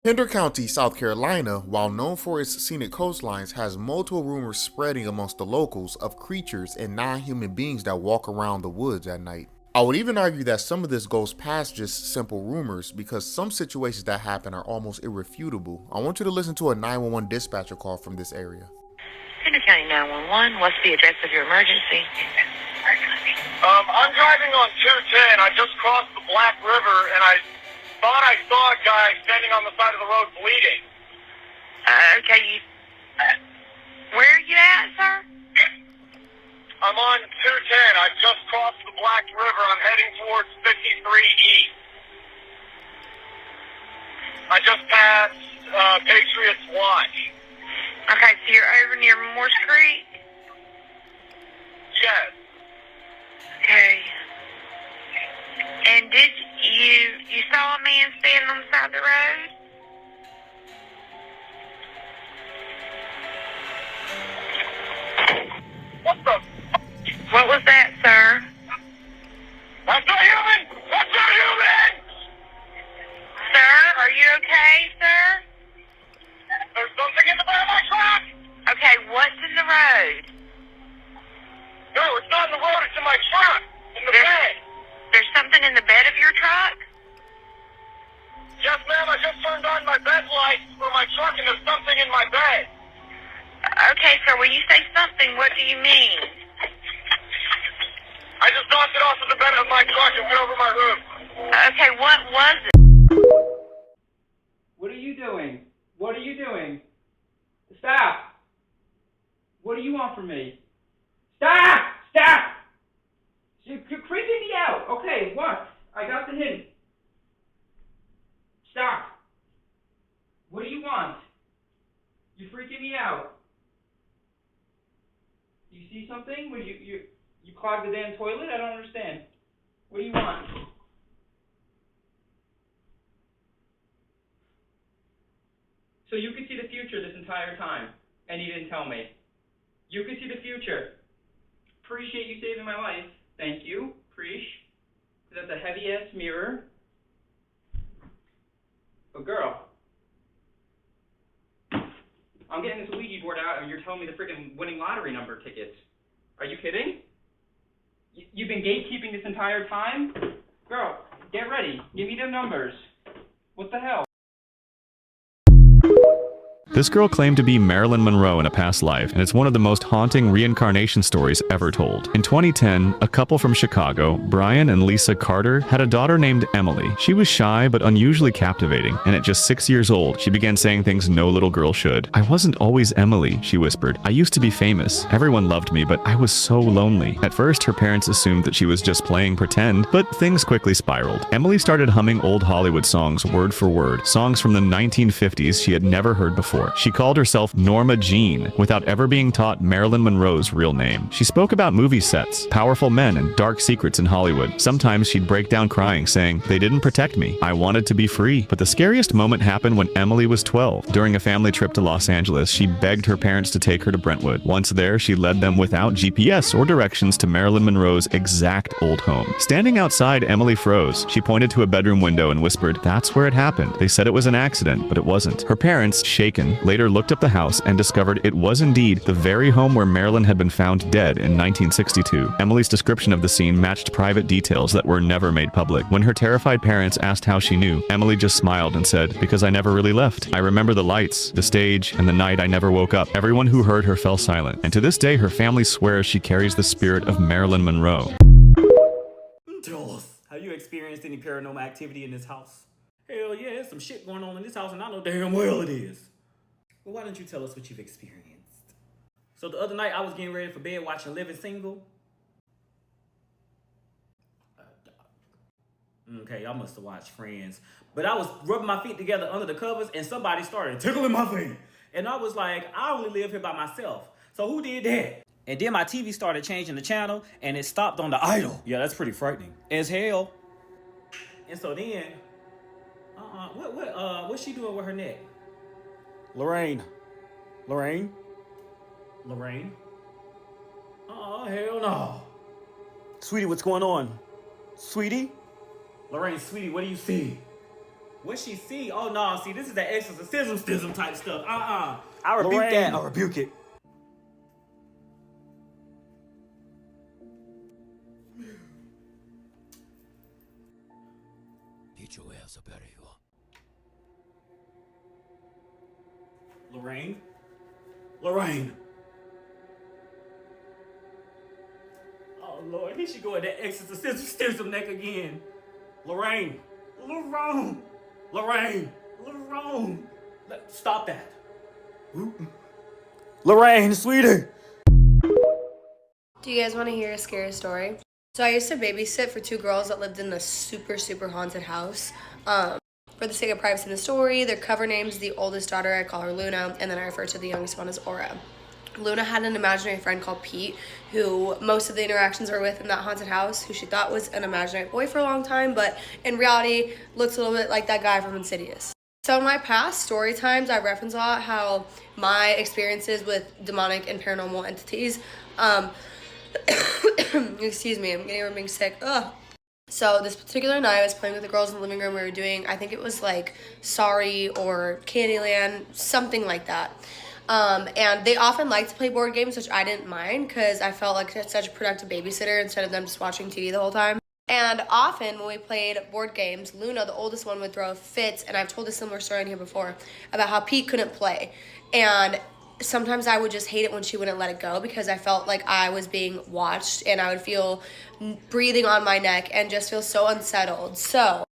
Hinder County, South Carolina, while known for its scenic coastlines, has multiple rumors spreading amongst the locals of creatures and non-human beings that walk around the woods at night. I would even argue that some of this goes past just simple rumors because some situations that happen are almost irrefutable. I want you to listen to a 911 dispatcher call from this area. Hinder County 911, what's the address of your emergency? I'm driving on 210. I just crossed the Black River, and I thought I saw a guy standing on the side of the road bleeding. Okay, where are you at, sir? I'm on 210. I just crossed the Black River. I'm heading towards 53 East. I just passed Patriots Watch. Okay, so you're over near Morse Creek? Yes. Okay. And did you saw a man standing on the side of the road? What the? What was that, sir? That's not human! That's not human! Sir, are you okay, sir? There's something in the back of my truck! Okay, what's in the road? No, it's not in the road. It's in my truck. In the bed. There's something in the bed of your truck? Yes, ma'am. I just turned on my bed lights for my truck, and there's something in my bed. Okay, sir, when you say something, what do you mean? I just knocked it off of the bed of my truck and went over my roof. Okay, what was it? What are you doing? What are you doing? Stop! What do you want from me? Stop! Stop! You're creeping me out. Okay, what? I got the hint. Stop. What do you want? You're freaking me out. You see something? When you clogged the damn toilet? I don't understand. What do you want? So you could see the future this entire time, and you didn't tell me. You could see the future. Appreciate you saving my life. Thank you. Preach. That's a heavy-ass mirror. But girl, I'm getting this Ouija board out, and you're telling me the freaking winning lottery number tickets. Are you kidding? You've been gatekeeping this entire time? Girl, get ready. Give me the numbers. What the hell? This girl claimed to be Marilyn Monroe in a past life, and it's one of the most haunting reincarnation stories ever told. In 2010, a couple from Chicago, Brian and Lisa Carter, had a daughter named Emily. She was shy but unusually captivating, and at just 6 years old, she began saying things no little girl should. "I wasn't always Emily," she whispered. "I used to be famous. Everyone loved me, but I was so lonely." At first, her parents assumed that she was just playing pretend, but things quickly spiraled. Emily started humming old Hollywood songs word for word, songs from the 1950s she had never heard before. She called herself Norma Jean, without ever being taught Marilyn Monroe's real name. She spoke about movie sets, powerful men, and dark secrets in Hollywood. Sometimes she'd break down crying, saying, "They didn't protect me. I wanted to be free." But the scariest moment happened when Emily was 12. During a family trip to Los Angeles, she begged her parents to take her to Brentwood. Once there, she led them without GPS or directions to Marilyn Monroe's exact old home. Standing outside, Emily froze. She pointed to a bedroom window and whispered, "That's where it happened." They said it was an accident, but it wasn't. Her parents, shaken, later looked up the house and discovered it was indeed the very home where Marilyn had been found dead in 1962. Emily's description of the scene matched private details that were never made public. When her terrified parents asked how she knew, Emily just smiled and said, "Because I never really left. I remember the lights, the stage, and the night I never woke up." Everyone who heard her fell silent, and to this day her family swears she carries the spirit of Marilyn Monroe. Tell us, have you experienced any paranormal activity in this house? Hell yeah, there's some shit going on in this house and I know damn well it is. Well, why don't you tell us what you've experienced? So the other night I was getting ready for bed watching Living Single. Okay, I must have watched Friends. But I was rubbing my feet together under the covers and somebody started tickling my feet. And I was like, I only live here by myself. So who did that? And then my TV started changing the channel and it stopped on the idol. Yeah, that's pretty frightening. As hell. And so then, what's she doing with her neck? Lorraine. Lorraine? Lorraine? Hell no. Sweetie, what's going on? Sweetie? Lorraine, sweetie, what do you see? What she see? Oh no, see, this is that exorcism type stuff. I rebuke Lorraine. that. I rebuke it. Get your ass up out of here. Lorraine? Lorraine! Oh Lord, here she go at that exorcism neck again. Lorraine! Lorraine! Lorraine! Lorraine! Stop that. Lorraine, sweetie! Do you guys want to hear a scary story? So I used to babysit for 2 girls that lived in a super haunted house. For the sake of privacy in the story, their cover names, the oldest daughter, I call her Luna, and then I refer to the youngest one as Aura. Luna had an imaginary friend called Pete, who most of the interactions were with in that haunted house, who she thought was an imaginary boy for a long time, but in reality looks a little bit like that guy from Insidious. So in my past story times, I reference a lot how my experiences with demonic and paranormal entities, excuse me, I'm getting over being sick. Ugh. So this particular night, I was playing with the girls in the living room. We were doing, I think it was like Sorry or Candyland, something like that. And they often like to play board games, which I didn't mind because I felt like such a productive babysitter instead of them just watching TV the whole time. And often when we played board games, Luna, the oldest one, would throw fits, and I've told a similar story in here before about how Pete couldn't play. And sometimes I would just hate it when she wouldn't let it go because I felt like I was being watched and I would feel breathing on my neck and just feel so unsettled. So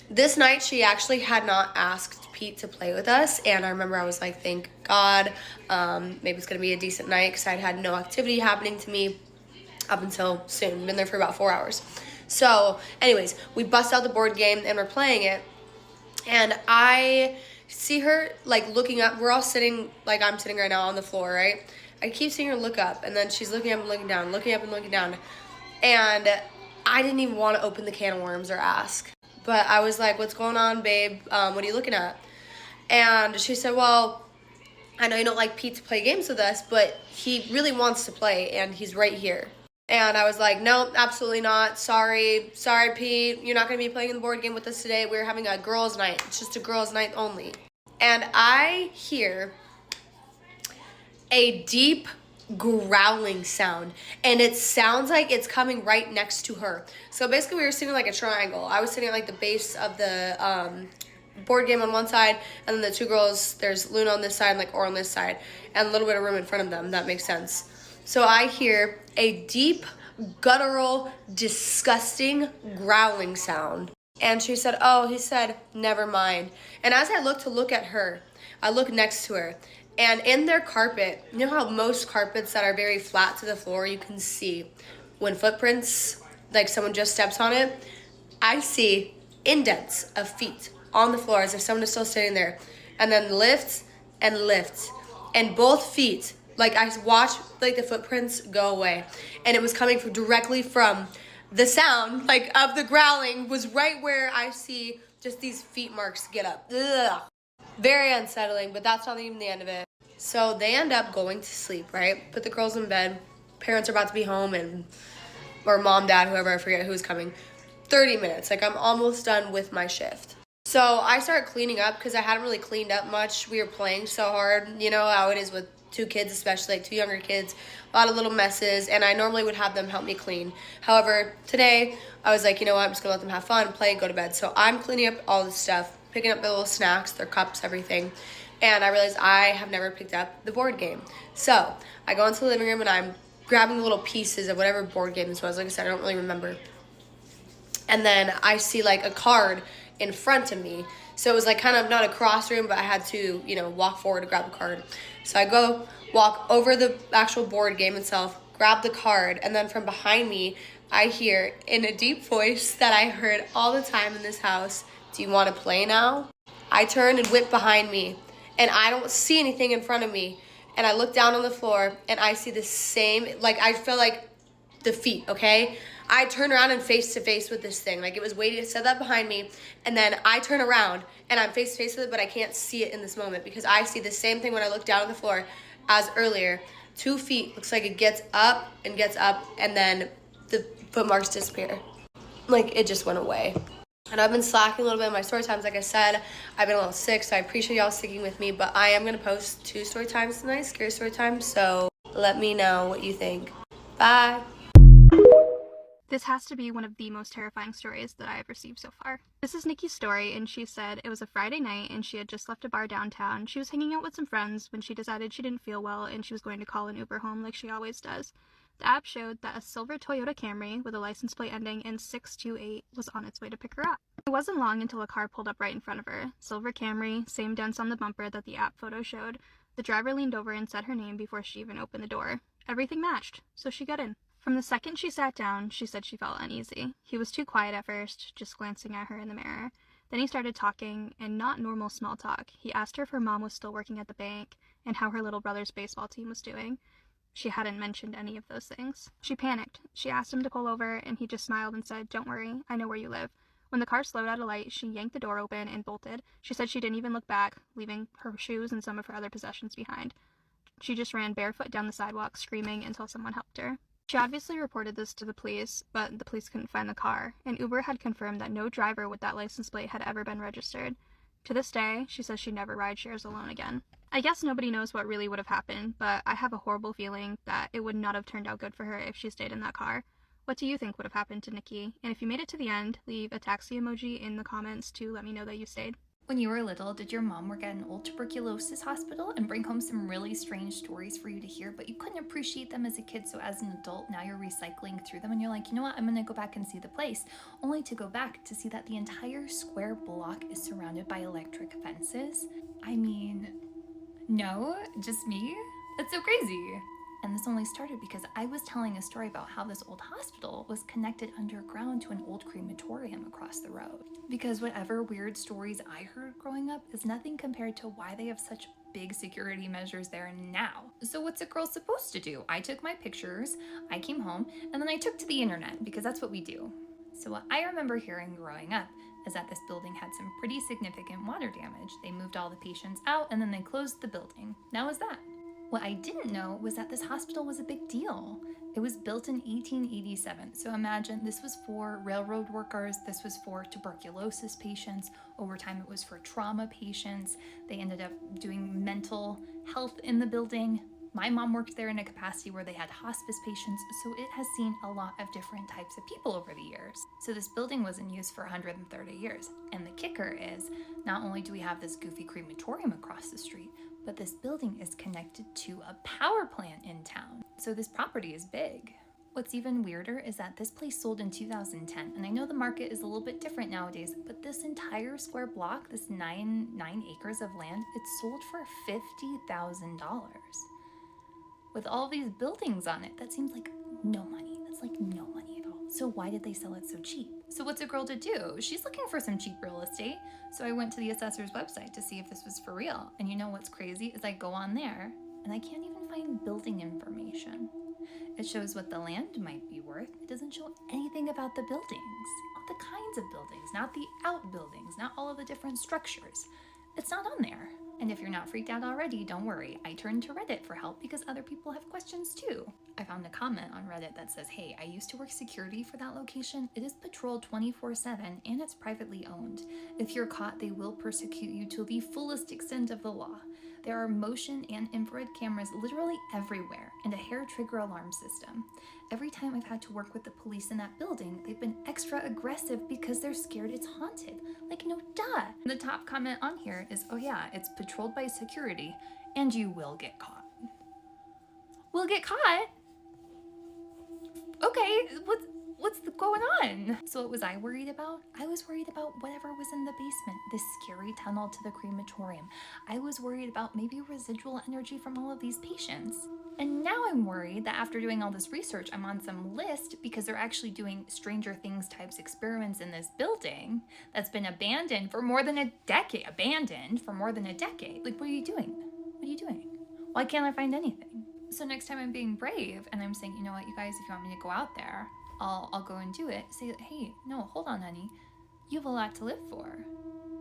this night she actually had not asked Pete to play with us, and I remember I was like, thank God, maybe it's gonna be a decent night because I'd had no activity happening to me up until soon. Been there for about 4 hours. So anyways, we bust out the board game and we're playing it, and I see her like looking up. We're all sitting like I'm sitting right now on the floor, right? I keep seeing her look up, and then she's looking up and looking down, looking up and looking down. And I didn't even want to open the can of worms or ask. But I was like, what's going on, babe? What are you looking at? And she said, well, I know you don't like Pete to play games with us, but he really wants to play, and he's right here. And I was like, no, absolutely not. Sorry, Pete. You're not going to be playing the board game with us today. We're having a girls' night. It's just a girls' night only. And I hear a deep growling sound, and it sounds like it's coming right next to her. So basically we were sitting like a triangle. I was sitting at like the base of the board game on one side, and then the 2 girls, there's Luna on this side and like Aura on this side, and a little bit of room in front of them. That makes sense. So I hear a deep, guttural, disgusting growling sound. And she said, oh, he said, never mind. And as I look at her, I look next to her. And in their carpet, you know how most carpets that are very flat to the floor, you can see when footprints, like someone just steps on it, I see indents of feet on the floor as if someone is still sitting there. And then lifts and lifts. And both feet, like I watched like the footprints go away. And it was coming directly from the sound, like of the growling, was right where I see just these feet marks get up. Ugh. Very unsettling, but that's not even the end of it. So they end up going to sleep, right? Put the girls in bed. Parents are about to be home, or mom, dad, whoever, I forget who's coming. 30 minutes, like I'm almost done with my shift. So I start cleaning up because I hadn't really cleaned up much. We were playing so hard, you know how it is with 2 kids, especially like 2 younger kids, a lot of little messes, and I normally would have them help me clean. However, today I was like, you know what, I'm just gonna let them have fun, play, go to bed. So I'm cleaning up all this stuff, picking up their little snacks, their cups, everything. And I realized I have never picked up the board game. So I go into the living room and I'm grabbing the little pieces of whatever board game this was. Like I said, I don't really remember. And then I see like a card in front of me. So it was like kind of not a cross room, but I had to, you know, walk forward to grab the card. So I go walk over the actual board game itself, grab the card, and then from behind me, I hear in a deep voice that I heard all the time in this house, do you want to play now? I turn and whip behind me, and I don't see anything in front of me. And I look down on the floor, and I see the same, like I feel like the feet, okay? I turn around and face to face with this thing. Like it was waiting, it said that behind me, and then I turn around, and I'm face to face with it, but I can't see it in this moment because I see the same thing when I look down on the floor as earlier. 2 feet, looks like it gets up, and then the foot marks disappear. Like it just went away. And I've been slacking a little bit in my story times. Like I said, I've been a little sick, so I appreciate y'all sticking with me. But I am going to post 2 story times tonight, scary story times. So let me know what you think. Bye. This has to be one of the most terrifying stories that I have received so far. This is Nikki's story, and she said it was a Friday night and she had just left a bar downtown. She was hanging out with some friends when she decided she didn't feel well and she was going to call an Uber home like she always does. The app showed that a silver Toyota Camry with a license plate ending in 628 was on its way to pick her up. It wasn't long until a car pulled up right in front of her. Silver Camry, same dents on the bumper that the app photo showed. The driver leaned over and said her name before she even opened the door. Everything matched, so she got in. From the second she sat down, she said she felt uneasy. He was too quiet at first, just glancing at her in the mirror. Then he started talking, and not normal small talk. He asked her if her mom was still working at the bank, and how her little brother's baseball team was doing. She hadn't mentioned any of those things. She panicked. She asked him to pull over, and he just smiled and said, "Don't worry, I know where you live." When the car slowed at a light, she yanked the door open and bolted. She said she didn't even look back, leaving her shoes and some of her other possessions behind. She just ran barefoot down the sidewalk, screaming until someone helped her. She obviously reported this to the police, but the police couldn't find the car, and Uber had confirmed that no driver with that license plate had ever been registered. To this day, she says she never ride shares alone again. I guess nobody knows what really would have happened, but I have a horrible feeling that it would not have turned out good for her if she stayed in that car. What do you think would have happened to Nikki? And if you made it to the end, leave a taxi emoji in the comments to let me know that you stayed. When you were little, did your mom work at an old tuberculosis hospital and bring home some really strange stories for you to hear, but you couldn't appreciate them as a kid, so as an adult, now you're recycling through them and you're like, you know what, I'm gonna go back and see the place, only to go back to see that the entire square block is surrounded by electric fences? I mean, no, just me? That's so crazy. And this only started because I was telling a story about how this old hospital was connected underground to an old crematorium across the road. Because whatever weird stories I heard growing up is nothing compared to why they have such big security measures there now. So what's a girl supposed to do? I took my pictures, I came home, and then I took to the internet because that's what we do. So what I remember hearing growing up is that this building had some pretty significant water damage. They moved all the patients out and then they closed the building. That was that. What I didn't know was that this hospital was a big deal. It was built in 1887, so imagine this was for railroad workers, this was for tuberculosis patients, over time it was for trauma patients. They ended up doing mental health in the building. My mom worked there in a capacity where they had hospice patients, so it has seen a lot of different types of people over the years. So this building was in use for 130 years. And the kicker is, not only do we have this goofy crematorium across the street, but this building is connected to a power plant in town. So this property is big. What's even weirder is that this place sold in 2010, and I know the market is a little bit different nowadays, but this entire square block, this 9 acres of land, it's sold for $50,000. With all these buildings on it, that seems like no money. That's like no money at all. So why did they sell it so cheap? So what's a girl to do? She's looking for some cheap real estate. So I went to the assessor's website to see if this was for real. And you know what's crazy is I go on there and I can't even find building information. It shows what the land might be worth. It doesn't show anything about the buildings. Not the kinds of buildings, not the outbuildings, not all of the different structures. It's not on there. And if you're not freaked out already, don't worry. I turned to Reddit for help because other people have questions too. I found a comment on Reddit that says, hey, I used to work security for that location. It is patrolled 24/7 and it's privately owned. If you're caught, they will persecute you to the fullest extent of the law. There are motion and infrared cameras literally everywhere and a hair trigger alarm system. Every time I've had to work with the police in that building, they've been extra aggressive because they're scared it's haunted. Like, no duh. The top comment on here is, oh yeah, it's patrolled by security and you will get caught. Will get caught? Okay, what's going on? So what was I worried about? I was worried about whatever was in the basement, this scary tunnel to the crematorium. I was worried about maybe residual energy from all of these patients. And now I'm worried that after doing all this research, I'm on some list because they're actually doing Stranger Things types experiments in this building that's been abandoned for more than a decade. Like, what are you doing? What are you doing? Why can't I find anything? So next time I'm being brave and I'm saying, you know what, you guys, if you want me to go out there, I'll go and do it. Say, hey, no, hold on, honey. You have a lot to live for.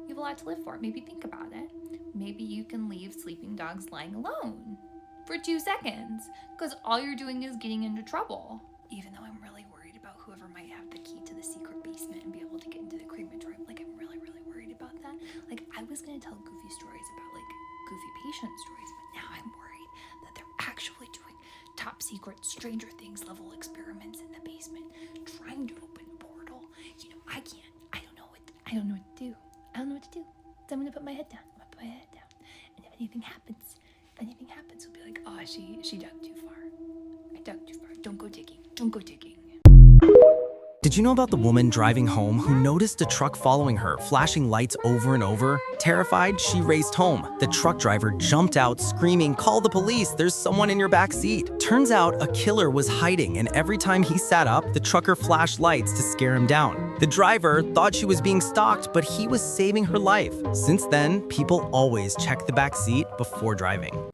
You have a lot to live for. Maybe think about it. Maybe you can leave sleeping dogs lying alone for 2 seconds because all you're doing is getting into trouble. Even though I'm really worried about whoever might have the key to the secret basement and be able to get into the crematorium. exploitation stories, but now I'm worried that they're actually doing top secret Stranger Things level experiments in the basement, trying to open a portal. You know, I don't know what to do. So I'm gonna put my head down. And if anything happens, we'll be like, oh, she dug too far. I dug too far. Don't go digging. Did you know about the woman driving home who noticed a truck following her, flashing lights over and over? Terrified, she raced home. The truck driver jumped out, screaming, "Call the police, there's someone in your back seat." Turns out a killer was hiding, and every time he sat up, the trucker flashed lights to scare him down. The driver thought she was being stalked, but he was saving her life. Since then, people always check the back seat before driving.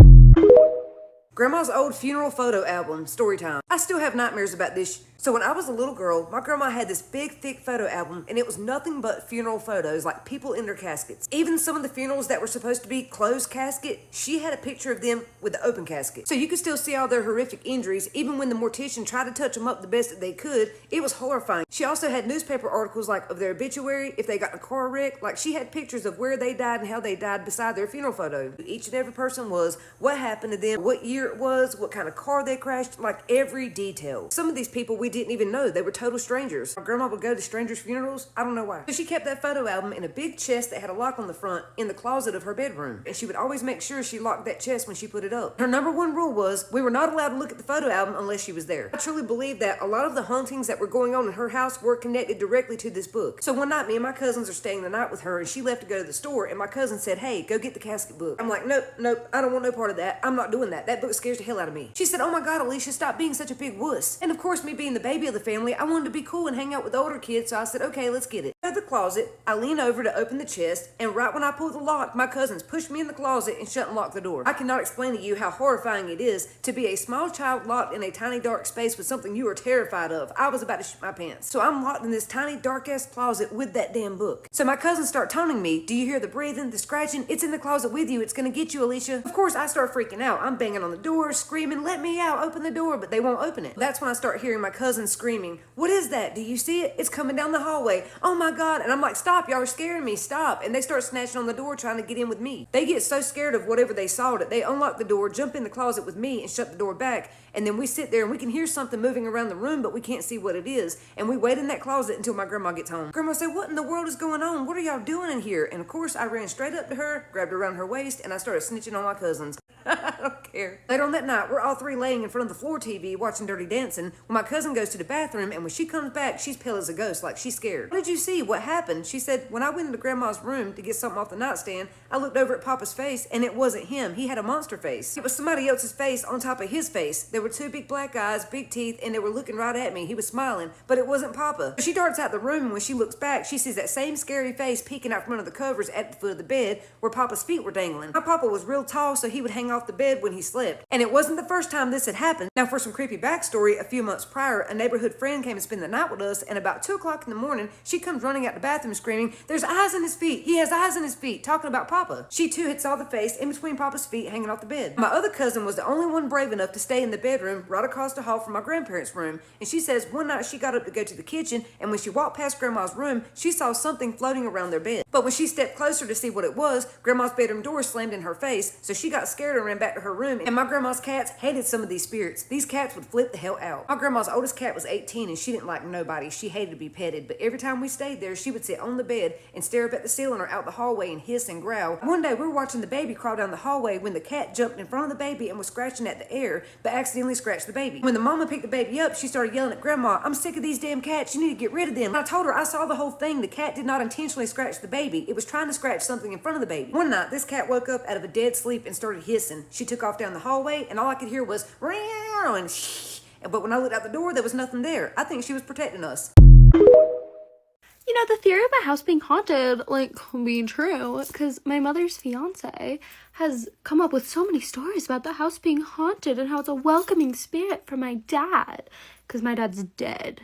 Grandma's old funeral photo album, story time. I still have nightmares about this. So when I was a little girl, my grandma had this big, thick photo album, and it was nothing but funeral photos, like people in their caskets. Even some of the funerals that were supposed to be closed casket, she had a picture of them with the open casket. So you could still see all their horrific injuries, even when the mortician tried to touch them up the best that they could. It was horrifying. She also had newspaper articles like of their obituary, if they got in a car wreck. Like she had pictures of where they died and how they died beside their funeral photo. Each and every person was, what happened to them, what year it was, what kind of car they crashed, like every detail. Some of these people we didn't even know. They were total strangers. My grandma would go to strangers' funerals. I don't know why. So she kept that photo album in a big chest that had a lock on the front in the closet of her bedroom. And she would always make sure she locked that chest when she put it up. Her number one rule was we were not allowed to look at the photo album unless she was there. I truly believe that a lot of the hauntings that were going on in her house were connected directly to this book. So one night, me and my cousins are staying the night with her, and she left to go to the store, and my cousin said, "Hey, go get the casket book." I'm like, nope, I don't want no part of that. I'm not doing that. That book scares the hell out of me. She said, "Oh my God, Alicia, stop being such a big wuss." And of course, me being the baby of the family, I wanted to be cool and hang out with the older kids, so I said, "Okay, let's get it." Out of the closet, I lean over to open the chest, and right when I pull the lock, my cousins push me in the closet and shut and lock the door. I cannot explain to you how horrifying it is to be a small child locked in a tiny dark space with something you are terrified of. I was about to shit my pants. So I'm locked in this tiny dark ass closet with that damn book. So my cousins start taunting me. "Do you hear the breathing, the scratching? It's in the closet with you. It's gonna get you, Alicia." Of course, I start freaking out. I'm banging on the door, screaming, "Let me out, open the door," but they won't open it. That's when I start hearing my cousins screaming, "What is that? Do you see it? It's coming down the hallway. Oh my God." And I'm like, "Stop, y'all are scaring me, stop." And they start snatching on the door trying to get in with me. They get so scared of whatever they saw that they unlock the door, jump in the closet with me and shut the door back. And then we sit there and we can hear something moving around the room, but we can't see what it is. And we wait in that closet until my grandma gets home. Grandma said, "What in the world is going on? What are y'all doing in here?" And of course I ran straight up to her, grabbed her around her waist, and I started snitching on my cousins. I don't care. Later on that night, we're all three laying in front of the floor TV watching Dirty Dancing when my cousin goes to the bathroom, and when she comes back, she's pale as a ghost, like she's scared. "What did you see? What happened?" She said, "When I went into Grandma's room to get something off the nightstand, I looked over at Papa's face, and it wasn't him. He had a monster face. It was somebody else's face on top of his face. There were two big black eyes, big teeth, and they were looking right at me. He was smiling, but it wasn't Papa." She darts out the room, and when she looks back, she sees that same scary face peeking out from under the covers at the foot of the bed where Papa's feet were dangling. My Papa was real tall, so he would hang off the bed when he slept. And it wasn't the first time this had happened. Now, for some creepy backstory, a few months prior, a neighborhood friend came to spend the night with us, and about 2 o'clock in the morning, she comes running out the bathroom screaming, "There's eyes in his feet. He has eyes in his feet," talking about Papa. She too had saw the face in between Papa's feet hanging off the bed. My other cousin was the only one brave enough to stay in the bedroom right across the hall from my grandparents' room, and she says one night she got up to go to the kitchen, and when she walked past Grandma's room, she saw something floating around their bed. But when she stepped closer to see what it was, Grandma's bedroom door slammed in her face, so she got scared and ran back to her room, and my grandma's cats hated some of these spirits. These cats would flip the hell out. My grandma's oldest cat was 18, and she didn't like nobody. She hated to be petted, but every time we stayed there, she would sit on the bed and stare up at the ceiling or out the hallway and hiss and growl. One day, we were watching the baby crawl down the hallway when the cat jumped in front of the baby and was scratching at the air, but accidentally scratched the baby. When the mama picked the baby up, she started yelling at Grandma, "I'm sick of these damn cats. You need to get rid of them." And I told her I saw the whole thing. The cat did not intentionally scratch the baby. It was trying to scratch something in front of the baby. One night, this cat woke up out of a dead sleep and started hissing. She took off down the hallway, and all I could hear was "Meow" and "shh." But when I looked out the door, there was nothing there. I think she was protecting us. You know, the theory of my house being haunted, being true, because my mother's fiance has come up with so many stories about the house being haunted and how it's a welcoming spirit for my dad, because my dad's dead.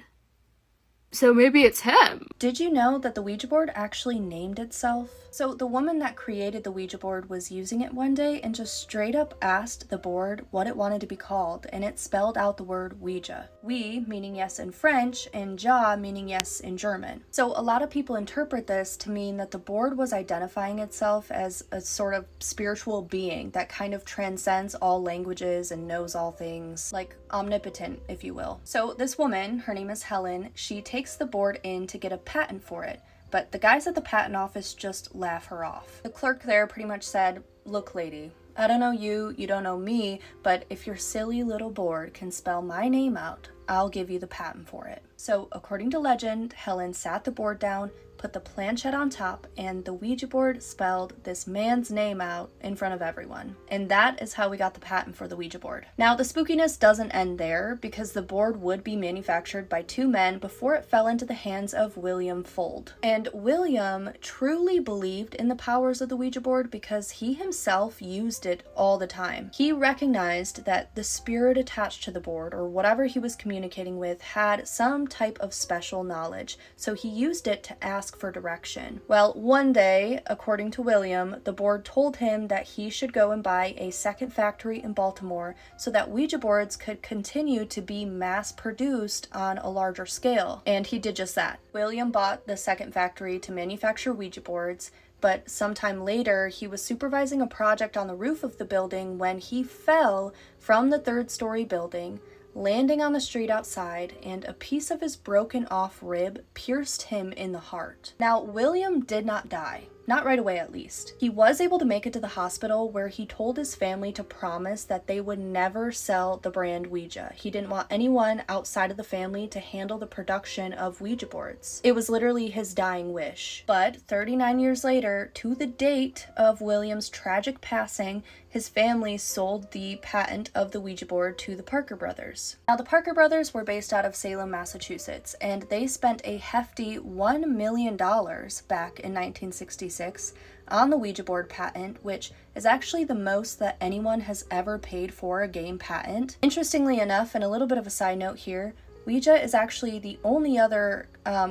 So maybe it's him. Did you know that the Ouija board actually named itself? So the woman that created the Ouija board was using it one day and just straight up asked the board what it wanted to be called, and it spelled out the word Ouija. Oui meaning yes in French, and ja meaning yes in German. So a lot of people interpret this to mean that the board was identifying itself as a sort of spiritual being that kind of transcends all languages and knows all things, like omnipotent, if you will. So this woman, her name is Helen, she takes the board in to get a patent for it. But the guys at the patent office just laugh her off. The clerk there pretty much said, "Look, lady, I don't know you, you don't know me, but if your silly little board can spell my name out, I'll give you the patent for it." So according to legend, Helen sat the board down, put the planchette on top, and the Ouija board spelled this man's name out in front of everyone. And that is how we got the patent for the Ouija board. Now, the spookiness doesn't end there, because the board would be manufactured by two men before it fell into the hands of William Fuld. And William truly believed in the powers of the Ouija board because he himself used it all the time. He recognized that the spirit attached to the board, or whatever he was communicating with, had some type of special knowledge, so he used it to ask for direction. Well, one day, according to William, the board told him that he should go and buy a second factory in Baltimore so that Ouija boards could continue to be mass produced on a larger scale. And he did just that. William bought the second factory to manufacture Ouija boards, but sometime later, he was supervising a project on the roof of the building when he fell from the third-story building, landing on the street outside, and a piece of his broken off rib pierced him in the heart. Now, William did not die. Not right away, at least. He was able to make it to the hospital, where he told his family to promise that they would never sell the brand Ouija. He didn't want anyone outside of the family to handle the production of Ouija boards. It was literally his dying wish. But 39 years later, to the date of William's tragic passing, his family sold the patent of the Ouija board to the Parker brothers. Now, the Parker brothers were based out of Salem, Massachusetts, and they spent a hefty $1 million back in 1966 on the Ouija board patent, which is actually the most that anyone has ever paid for a game patent. Interestingly enough, and a little bit of a side note here, Ouija is actually the only other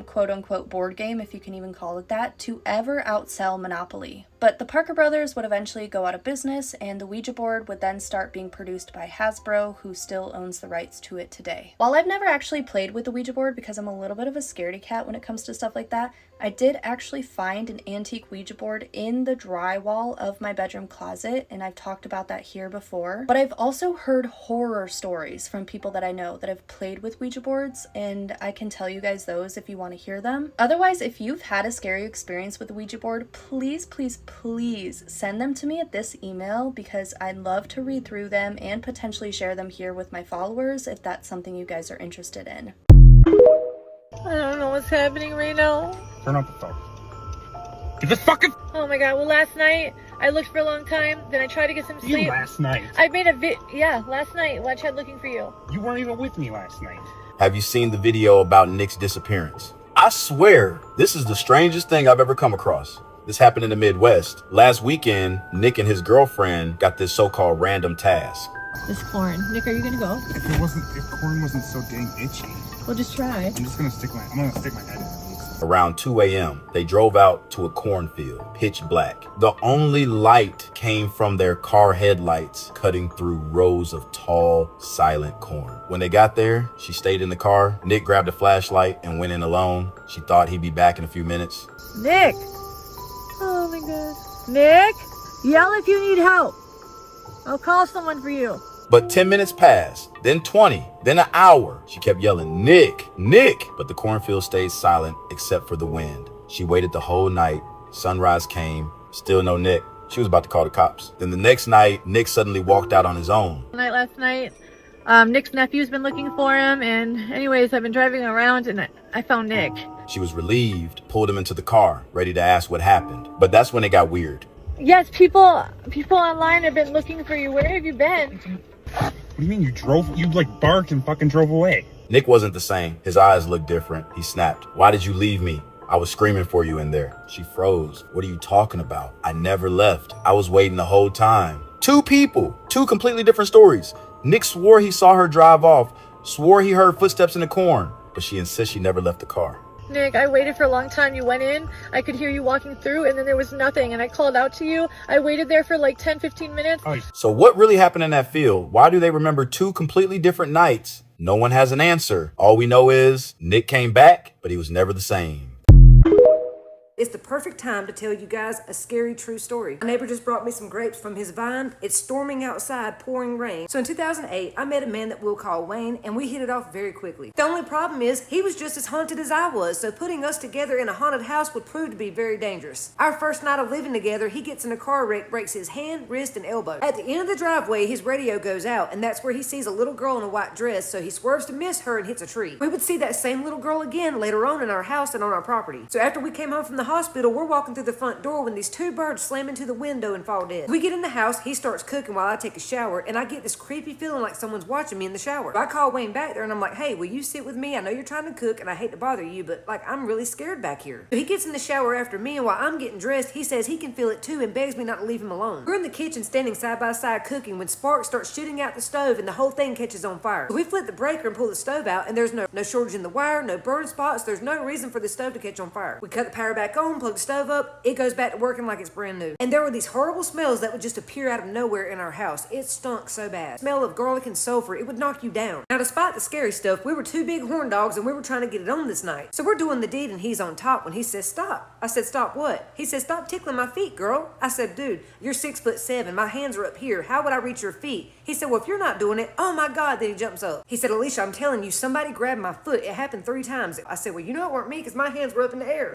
quote-unquote board game, if you can even call it that, to ever outsell Monopoly. But the Parker brothers would eventually go out of business, and the Ouija board would then start being produced by Hasbro, who still owns the rights to it today. While I've never actually played with the Ouija board because I'm a little bit of a scaredy cat when it comes to stuff like that, I did actually find an antique Ouija board in the drywall of my bedroom closet, and I've talked about that here before. But I've also heard horror stories from people that I know that have played with Ouija boards, and I can tell you guys those if you want to hear them. Otherwise, if you've had a scary experience with the Ouija board, please send them to me at this email, because I'd love to read through them and potentially share them here with my followers if that's something you guys are interested in. I don't know what's happening right now. Turn off the phone. Get this fucking... Oh my god, well last night, I looked for a long time, then I tried to get some sleep. You last night? I made yeah, last night, I tried looking for you. You weren't even with me last night. Have you seen the video about Nick's disappearance? I swear, this is the strangest thing I've ever come across. This happened in the Midwest. Last weekend, Nick and his girlfriend got this so-called random task. This corn. Nick, are you gonna go? If corn wasn't so dang itchy. Well, just try. I'm gonna stick my head in it. Around 2 a.m., they drove out to a cornfield, pitch black. The only light came from their car headlights cutting through rows of tall, silent corn. When they got there, she stayed in the car. Nick grabbed a flashlight and went in alone. She thought he'd be back in a few minutes. Nick! Oh my god. Nick! Yell if you need help. I'll call someone for you. But 10 minutes passed, then 20, then an hour. She kept yelling, "Nick, Nick!" But the cornfield stayed silent except for the wind. She waited the whole night. Sunrise came, still no Nick. She was about to call the cops. Then the next night, Nick suddenly walked out on his own. Last night, Nick's nephew's been looking for him, and anyways, I've been driving around and I found Nick. She was relieved, pulled him into the car, ready to ask what happened. But that's when it got weird. Yes, people online have been looking for you. Where have you been? What do you mean you barked and fucking drove away? Nick wasn't the same. His eyes looked different. He snapped. "Why did you leave me? I was screaming for you in there." She froze. "What are you talking about? I never left. I was waiting the whole time." Two people, two completely different stories. Nick swore he saw her drive off, swore he heard footsteps in the corn, but she insists she never left the car. Nick, I waited for a long time. You went in, I could hear you walking through, and then there was nothing, and I called out to you. I waited there for like 10-15 minutes. So what really happened in that field? Why do they remember two completely different nights? No one has an answer. All we know is Nick came back, but he was never the same. It's the perfect time to tell you guys a scary true story. My neighbor just brought me some grapes from his vine. It's storming outside, pouring rain. So in 2008, I met a man that we'll call Wayne, and we hit it off very quickly. The only problem is he was just as haunted as I was, so putting us together in a haunted house would prove to be very dangerous. Our first night of living together, he gets in a car wreck, breaks his hand, wrist, and elbow. At the end of the driveway, his radio goes out, and that's where he sees a little girl in a white dress, so he swerves to miss her and hits a tree. We would see that same little girl again later on in our house and on our property. So after we came home from the hospital, we're walking through the front door when these two birds slam into the window and fall dead. We get in the house, he starts cooking while I take a shower, and I get this creepy feeling like someone's watching me in the shower. So I call Wayne back there and I'm like, hey, will you sit with me? I know you're trying to cook and I hate to bother you, but like I'm really scared back here. So he gets in the shower after me, and while I'm getting dressed, he says he can feel it too and begs me not to leave him alone. We're in the kitchen standing side by side cooking when sparks start shooting out the stove and the whole thing catches on fire. So we flip the breaker and pull the stove out, and there's no shortage in the wire, no burn spots, there's no reason for the stove to catch on fire. We cut the power back on, plug the stove up, it goes back to working like it's brand new. And there were these horrible smells that would just appear out of nowhere in our house. It stunk so bad. Smell of garlic and sulfur, it would knock you down. Now despite the scary stuff, we were two big horn dogs and we were trying to get it on this night. So we're doing the deed and he's on top when he says stop. I said stop what? He says stop tickling my feet, girl. I said dude, you're 6'7", my hands are up here, how would I reach your feet? He said well if you're not doing it, oh my god. Then he jumps up. He said Alicia, I'm telling you, somebody grabbed my foot. It happened 3 times. I said well you know it weren't me because my hands were up in the air.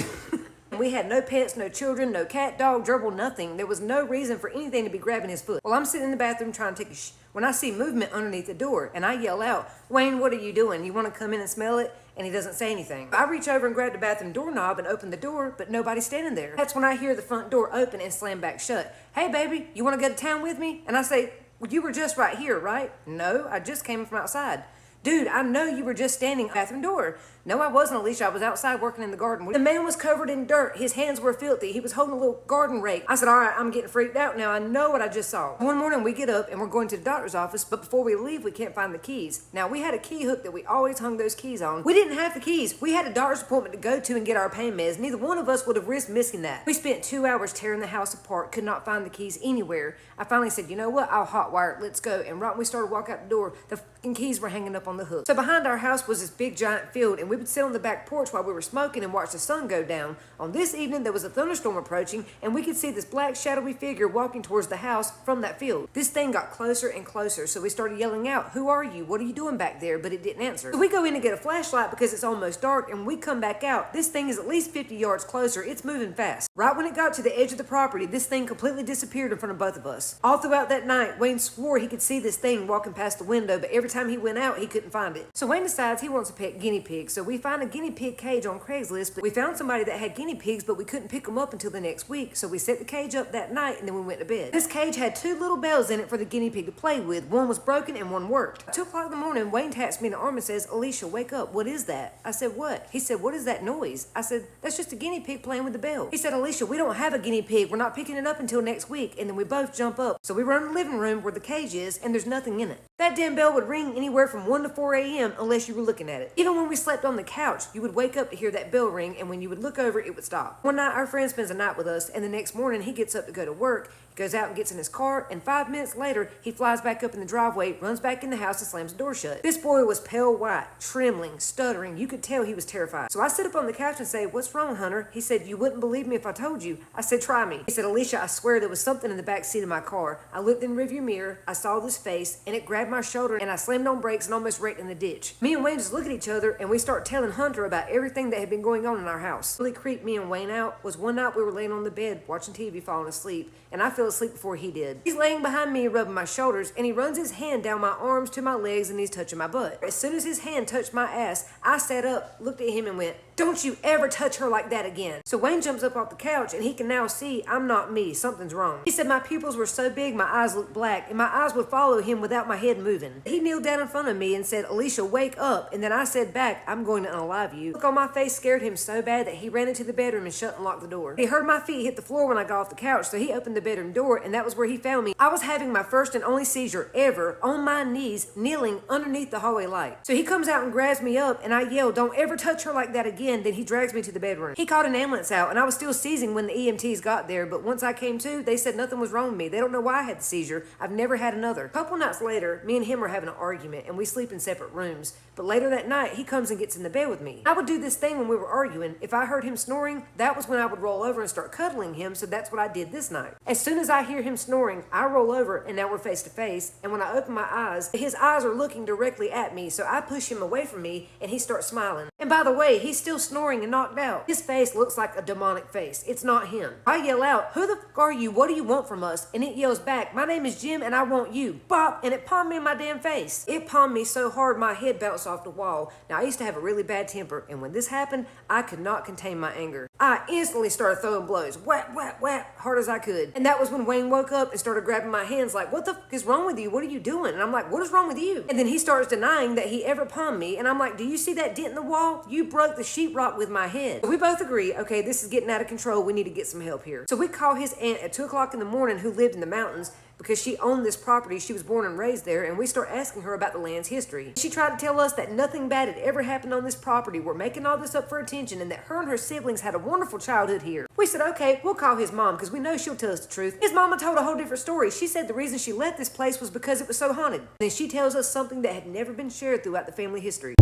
We had no pets, no children, no cat, dog, gerbil, nothing. There was no reason for anything to be grabbing his foot. Well, I'm sitting in the bathroom trying to take a when I see movement underneath the door, and I yell out, Wayne, what are you doing? You want to come in and smell it? And he doesn't say anything. I reach over and grab the bathroom doorknob and open the door, but nobody's standing there. That's when I hear the front door open and slam back shut. Hey, baby, you want to go to town with me? And I say, well, you were just right here, right? No, I just came from outside. Dude, I know you were just standing at the bathroom door. No, I wasn't, Alicia. I was outside working in the garden. The man was covered in dirt. His hands were filthy. He was holding a little garden rake. I said, all right, I'm getting freaked out now. I know what I just saw. One morning we get up and we're going to the doctor's office, but before we leave, we can't find the keys. Now, we had a key hook that we always hung those keys on. We didn't have the keys. We had a doctor's appointment to go to and get our pain meds. Neither one of us would have risked missing that. We spent 2 hours tearing the house apart, could not find the keys anywhere. I finally said, you know what? I'll hotwire it. Let's go. And right when we started to walk out the door, the fucking keys were hanging up on the hook. So behind our house was this big giant field, and we would sit on the back porch while we were smoking and watch the sun go down. On this evening, there was a thunderstorm approaching, and we could see this black shadowy figure walking towards the house from that field. This thing got closer and closer, so we started yelling out, who are you? What are you doing back there? But it didn't answer. So we go in and get a flashlight because it's almost dark, and we come back out. This thing is at least 50 yards closer. It's moving fast. Right when it got to the edge of the property, this thing completely disappeared in front of both of us. All throughout that night, Wayne swore he could see this thing walking past the window, but every time he went out, he couldn't find it. So Wayne decides he wants a pet guinea pig, so we find a guinea pig cage on Craigslist, but we found somebody that had guinea pigs, but we couldn't pick them up until the next week, so we set the cage up that night and then we went to bed. This cage had 2 little bells in it for the guinea pig to play with. One was broken and one worked. At 2 o'clock in the morning, Wayne taps me in the arm and says, Alicia, wake up. What is that? I said, what? He said, what is that noise? I said, that's just a guinea pig playing with the bell. He said, Alicia, we don't have a guinea pig. We're not picking it up until next week. And then we both jump up. So we run in the living room where the cage is, and there's nothing in it. That damn bell would ring anywhere from 1 to 4 a.m. unless you were looking at it. Even when we slept on the couch, you would wake up to hear that bell ring, and when you would look over, it would stop. One night, our friend spends a night with us, and the next morning, he gets up to go to work. He goes out and gets in his car, and 5 minutes later, he flies back up in the driveway, runs back in the house, and slams the door shut. This boy was pale white, trembling, stuttering. You could tell he was terrified. So I sit up on the couch and say, what's wrong, Hunter? He said, you wouldn't believe me if I told you. I said, try me. He said, Alicia, I swear there was something in the back seat of my car. I looked in the rearview mirror, I saw this face, and it grabbed my shoulder, and I slammed on brakes and almost wrecked in the ditch. Me and Wayne just look at each other, and we start telling Hunter about everything that had been going on in our house. What really creeped me and Wayne out was one night we were laying on the bed watching TV, falling asleep, and I fell asleep before he did. He's laying behind me rubbing my shoulders, and he runs his hand down my arms to my legs, and he's touching my butt. As soon as his hand touched my ass, I sat up, looked at him, and went, don't you ever touch her like that again. So Wayne jumps up off the couch, and he can now see I'm not me. Something's wrong. He said my pupils were so big my eyes looked black, and my eyes would follow him without my head moving. He kneeled down in front of me and said, Alicia, wake up. And then I said back, I'm going to unalive you. The look on my face scared him so bad that he ran into the bedroom and shut and locked the door. He heard my feet hit the floor when I got off the couch, so he opened the bedroom door, and that was where he found me. I was having my first and only seizure ever, on my knees, kneeling underneath the hallway light. So he comes out and grabs me up, and I yell, don't ever touch her like that again. again, then he drags me to the bedroom. He called an ambulance out, and I was still seizing when the EMTs got there, but once I came to, they said nothing was wrong with me. They don't know why I had the seizure. I've never had another. A couple nights later, me and him are having an argument, and we sleep in separate rooms. But later that night, he comes and gets in the bed with me. I would do this thing when we were arguing. If I heard him snoring, that was when I would roll over and start cuddling him, so that's what I did this night. As soon as I hear him snoring, I roll over, and now we're face to face, and when I open my eyes, his eyes are looking directly at me, so I push him away from me, and he starts smiling. And by the way, he's still snoring and knocked out. His face looks like a demonic face. It's not him. I yell out, "Who the fuck are you? What do you want from us?" And it yells back, "My name is Jim and I want you." Bop! And it palmed me in my damn face. It palmed me so hard my head bounced off the wall. Now I used to have a really bad temper, and when this happened, I could not contain my anger. I instantly started throwing blows, whap, whap, whap, hard as I could. And that was when Wayne woke up and started grabbing my hands like, "What the fuck is wrong with you? What are you doing?" And I'm like, "What is wrong with you?" And then he starts denying that he ever palmed me, and I'm like, "Do you see that dent in the wall? You broke the sheetrock with my head." So we both agree, okay, this is getting out of control. We need to get some help here. So we call his aunt at 2 o'clock in the morning who lived in the mountains because she owned this property. She was born and raised there, and we start asking her about the land's history. She tried to tell us that nothing bad had ever happened on this property. We're making all this up for attention, and that her and her siblings had a wonderful childhood here. We said, okay, we'll call his mom because we know she'll tell us the truth. His mama told a whole different story. She said the reason she left this place was because it was so haunted. Then she tells us something that had never been shared throughout the family history.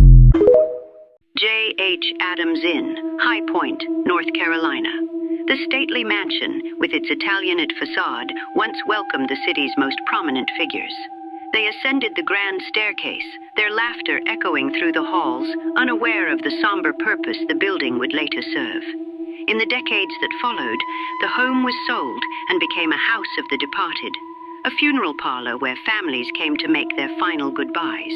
J.H. Adams Inn, High Point, North Carolina. The stately mansion, with its Italianate facade, once welcomed the city's most prominent figures. They ascended the grand staircase, their laughter echoing through the halls, unaware of the somber purpose the building would later serve. In the decades that followed, the home was sold and became a house of the departed, a funeral parlor where families came to make their final goodbyes.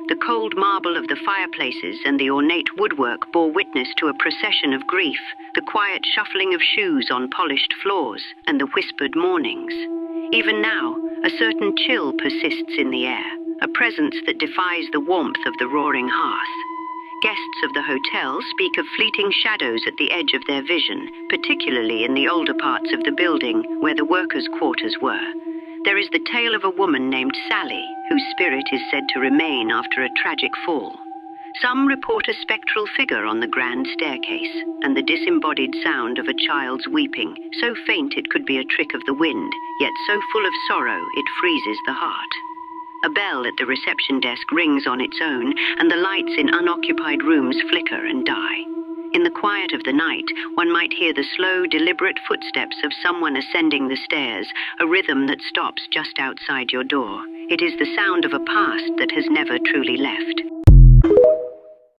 The cold marble of the fireplaces and the ornate woodwork bore witness to a procession of grief, the quiet shuffling of shoes on polished floors, and the whispered mournings. Even now, a certain chill persists in the air, a presence that defies the warmth of the roaring hearth. Guests of the hotel speak of fleeting shadows at the edge of their vision, particularly in the older parts of the building where the workers' quarters were. There is the tale of a woman named Sally, whose spirit is said to remain after a tragic fall. Some report a spectral figure on the grand staircase, and the disembodied sound of a child's weeping, so faint it could be a trick of the wind, yet so full of sorrow it freezes the heart. A bell at the reception desk rings on its own, and the lights in unoccupied rooms flicker and die. In the quiet of the night, one might hear the slow, deliberate footsteps of someone ascending the stairs, a rhythm that stops just outside your door. It is the sound of a past that has never truly left.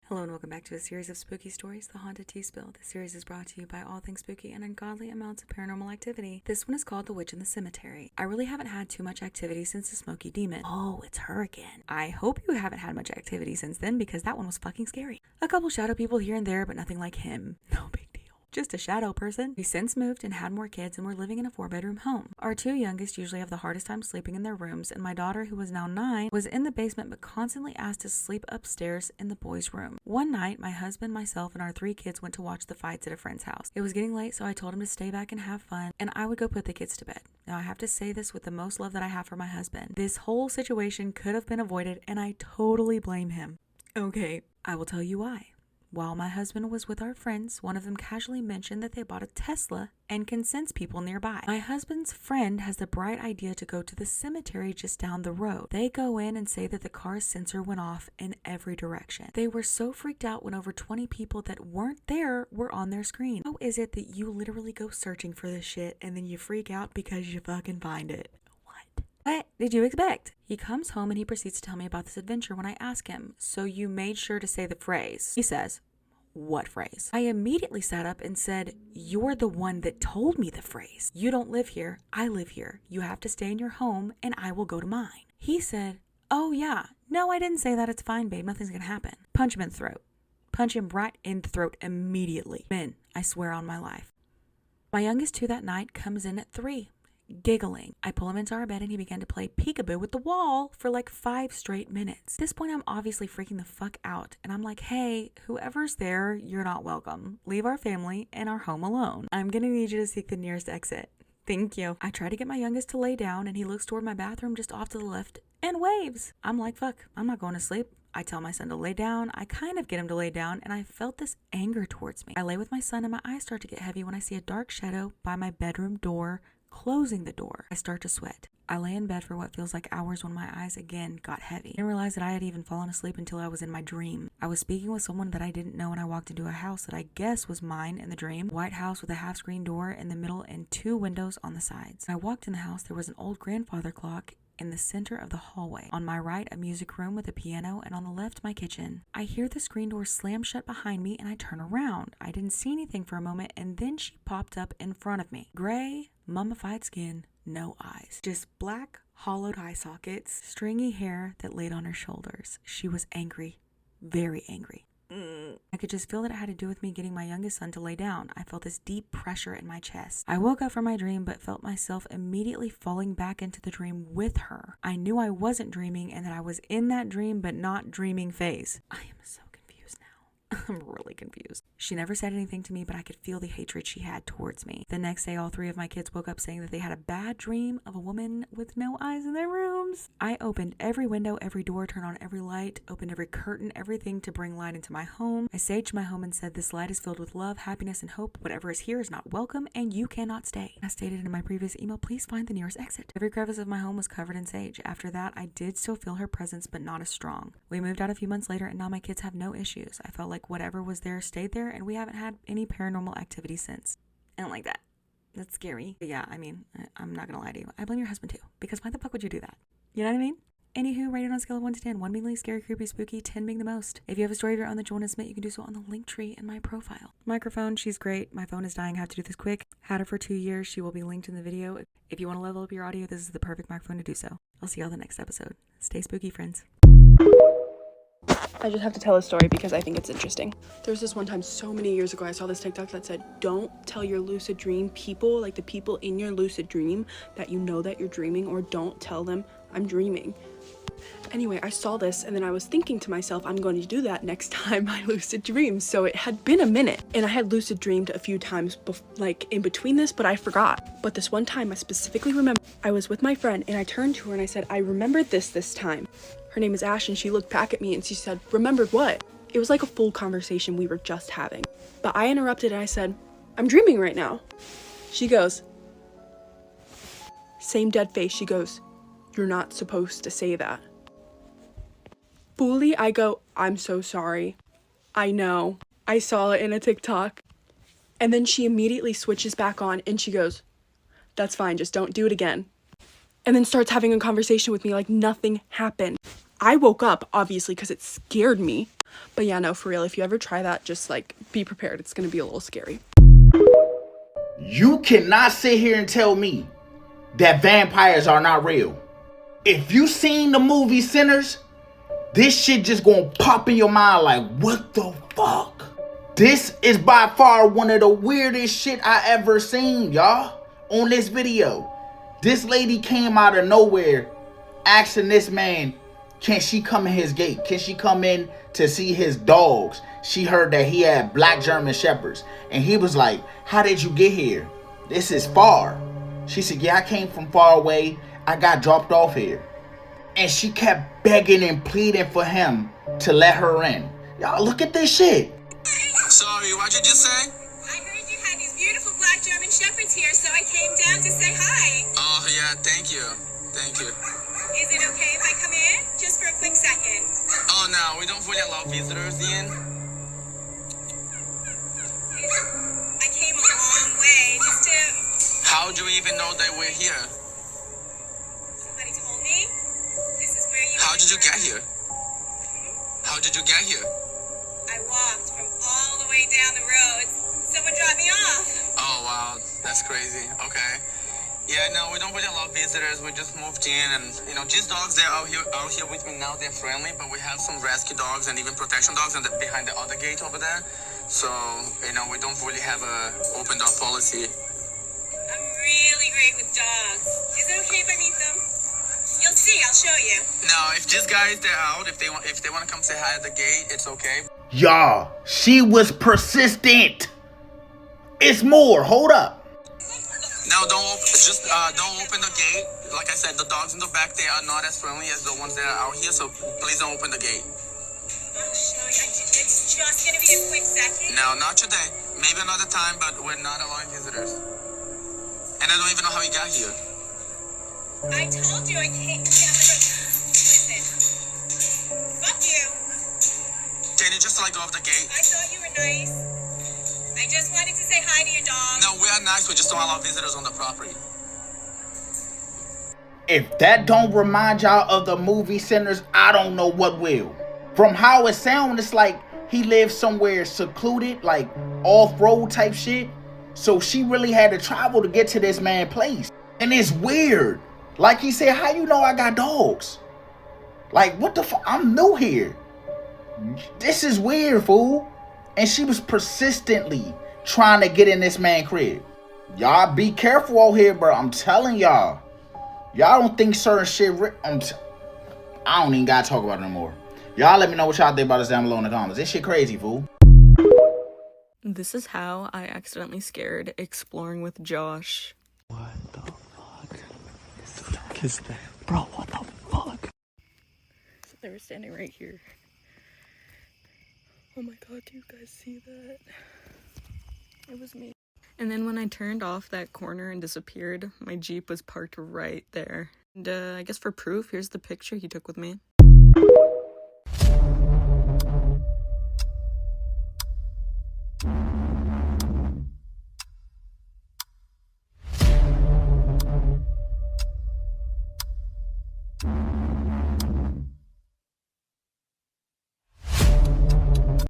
Hello and welcome back to a series of spooky stories, The Haunted Tea Spill. This series is brought to you by all things spooky and ungodly amounts of paranormal activity. This one is called The Witch in the Cemetery. I really haven't had too much activity since the Smoky Demon. Oh, it's her again. I hope you haven't had much activity since then because that one was fucking scary. A couple shadow people here and there, but nothing like him. No big deal. Just a shadow person. We since moved and had more kids and we're living in a 4-bedroom home. Our 2 youngest usually have the hardest time sleeping in their rooms, and my daughter, who was now 9, was in the basement but constantly asked to sleep upstairs in the boys' room. One night, my husband, myself, and our 3 kids went to watch the fights at a friend's house. It was getting late, so I told him to stay back and have fun, and I would go put the kids to bed. Now, I have to say this with the most love that I have for my husband. This whole situation could have been avoided, and I totally blame him. Okay, I will tell you why. While my husband was with our friends, one of them casually mentioned that they bought a Tesla and can sense people nearby. My husband's friend has the bright idea to go to the cemetery just down the road. They go in and say that the car's sensor went off in every direction. They were so freaked out when over 20 people that weren't there were on their screen. How is it that you literally go searching for this shit and then you freak out because you fucking find it? What did you expect? He comes home and he proceeds to tell me about this adventure when I ask him, "So you made sure to say the phrase?" He says, "What phrase?" I immediately sat up and said, "You're the one that told me the phrase. You don't live here. I live here. You have to stay in your home and I will go to mine." He said, "Oh yeah. No, I didn't say that. It's fine, babe. Nothing's gonna happen." Punch him in the throat. Punch him right in the throat immediately. Men, I swear on my life. My youngest 2 that night comes in at 3. Giggling. I pull him into our bed and he began to play peekaboo with the wall for like 5 straight minutes. At this point, I'm obviously freaking the fuck out and I'm like, "Hey, whoever's there, you're not welcome. Leave our family and our home alone. I'm gonna need you to seek the nearest exit. Thank you." I try to get my youngest to lay down and he looks toward my bathroom just off to the left and waves. I'm like, fuck, I'm not going to sleep. I tell my son to lay down. I kind of get him to lay down, and I felt this anger towards me. I lay with my son, and my eyes start to get heavy when I see a dark shadow by my bedroom door, closing the door. I start to sweat. I lay in bed for what feels like hours when my eyes again got heavy. I didn't realize that I had even fallen asleep until I was in my dream. I was speaking with someone that I didn't know, and I walked into a house that I guess was mine in the dream. White house with a half-screen door in the middle and 2 windows on the sides. When I walked in the house, there was an old grandfather clock in the center of the hallway. On my right, a music room with a piano, and on the left, my kitchen. I hear the screen door slam shut behind me, and I turn around. I didn't see anything for a moment, and then she popped up in front of me. Gray, mummified skin, no eyes. Just black, hollowed eye sockets, stringy hair that laid on her shoulders. She was angry. Very angry. I could just feel that it had to do with me getting my youngest son to lay down. I felt this deep pressure in my chest. I woke up from my dream but felt myself immediately falling back into the dream with her. I knew I wasn't dreaming and that I was in that dream but not dreaming phase. I am so confused now. I'm really confused. She never said anything to me, but I could feel the hatred she had towards me. The next day, all 3 of my kids woke up saying that they had a bad dream of a woman with no eyes in their rooms. I opened every window, every door, turned on every light, opened every curtain, everything to bring light into my home. I saged my home and said, this light is filled with love, happiness, and hope. Whatever is here is not welcome, and you cannot stay. As stated in my previous email, please find the nearest exit. Every crevice of my home was covered in sage. After that, I did still feel her presence, but not as strong. We moved out a few months later, and now my kids have no issues. I felt like whatever was there stayed there, and we haven't had any paranormal activity since. I don't like that. That's scary. But yeah, I mean, I'm not gonna lie to you. I blame your husband too, because why the fuck would you do that? You know what I mean? Anywho, rate it on a scale of 1 to 10. 1 being least scary, creepy, spooky, 10 being the most. If you have a story of your own that you want to submit, you can do so on the link tree in my profile. Microphone, she's great. My phone is dying. I have to do this quick. Had her for 2 years. She will be linked in the video. If you want to level up your audio, this is the perfect microphone to do so. I'll see y'all in the next episode. Stay spooky, friends. I just have to tell a story because I think it's interesting. There was this one time so many years ago, I saw this TikTok that said, don't tell your lucid dream people, like the people in your lucid dream, that you know that you're dreaming, or don't tell them I'm dreaming. Anyway, I saw this and then I was thinking to myself, I'm going to do that next time I lucid dream. So it had been a minute and I had lucid dreamed a few times like in between this, but I forgot. But this one time I specifically remember I was with my friend and I turned to her and I said, I remembered this time. Her name is Ash, and she looked back at me and she said, remembered what? It was like a full conversation we were just having. But I interrupted and I said, I'm dreaming right now. She goes, same dead face, she goes, you're not supposed to say that. Fully, I go, I'm so sorry. I know. I saw it in a TikTok. And then she immediately switches back on and she goes, that's fine, just don't do it again. And then starts having a conversation with me like nothing happened. I woke up, obviously, because it scared me. But yeah, no, for real, if you ever try that, just like be prepared. It's gonna be a little scary. You cannot sit here and tell me that vampires are not real. If you seen the movie Sinners, this shit just gonna pop in your mind like, what the fuck? This is by far one of the weirdest shit I ever seen, y'all, on this video. This lady came out of nowhere asking this man, can she come in his gate? Can she come in to see his dogs? She heard that he had black German shepherds. And he was like, how did you get here? This is far. She said, yeah, I came from far away. I got dropped off here. And she kept begging and pleading for him to let her in. Y'all, look at this shit. Sorry, what'd you just say? I heard you had these beautiful black German shepherds here, so I came down to say hi. Oh, yeah, thank you. Thank you. Is it okay if I come in? Just for a quick second. Oh, no, we don't really allow visitors in. I came a long way just to... How'd you even know they were here? Somebody told me. This is where you... How did you get here? How did you get here? I walked from all the way down the road. Someone dropped me off. Oh, wow. That's crazy. Okay. Yeah, no, we don't really allow visitors. We just moved in, and these dogs, they're out here with me now. They're friendly, but we have some rescue dogs and even protection dogs behind the other gate over there. So, we don't really have a open door policy. I'm really great with dogs. Is it okay if I meet them? You'll see. I'll show you. No, if these guys, they're out. If they want to come say hi at the gate, it's okay. Y'all, she was persistent. It's more. Hold up. No, don't open the gate. Like I said, the dogs in the back, they are not as friendly as the ones that are out here, so please don't open the gate. I'll show you. It's just gonna be a quick second. No, not today. Maybe another time, but we're not allowing visitors. And I don't even know how he got here. I told you I can't. Listen. Fuck you. Can you just let go of the gate? I thought you were nice. I just wanted to say hi to your dog. No, we are nice. We just don't allow visitors on the property. If that don't remind y'all of the movie Sinners, I don't know what will. From how it sounds, it's like he lives somewhere secluded, like off-road type shit. So she really had to travel to get to this man's place. And it's weird. Like he said, how you know I got dogs? Like, what the fuck? I'm new here. This is weird, fool. And she was persistently trying to get in this man's crib. Y'all be careful out here, bro. I'm telling y'all. Y'all don't think certain shit... I don't even gotta talk about it no more. Y'all let me know what y'all think about this down below in the comments. This shit crazy, fool. This is how I accidentally scared exploring with Josh. What the fuck? The fuck is that? Bro, what the fuck? So they were standing right here. Oh my god, do you guys see that? It was me. And then when I turned off that corner and disappeared, my Jeep was parked right there. And I guess for proof, here's the picture he took with me.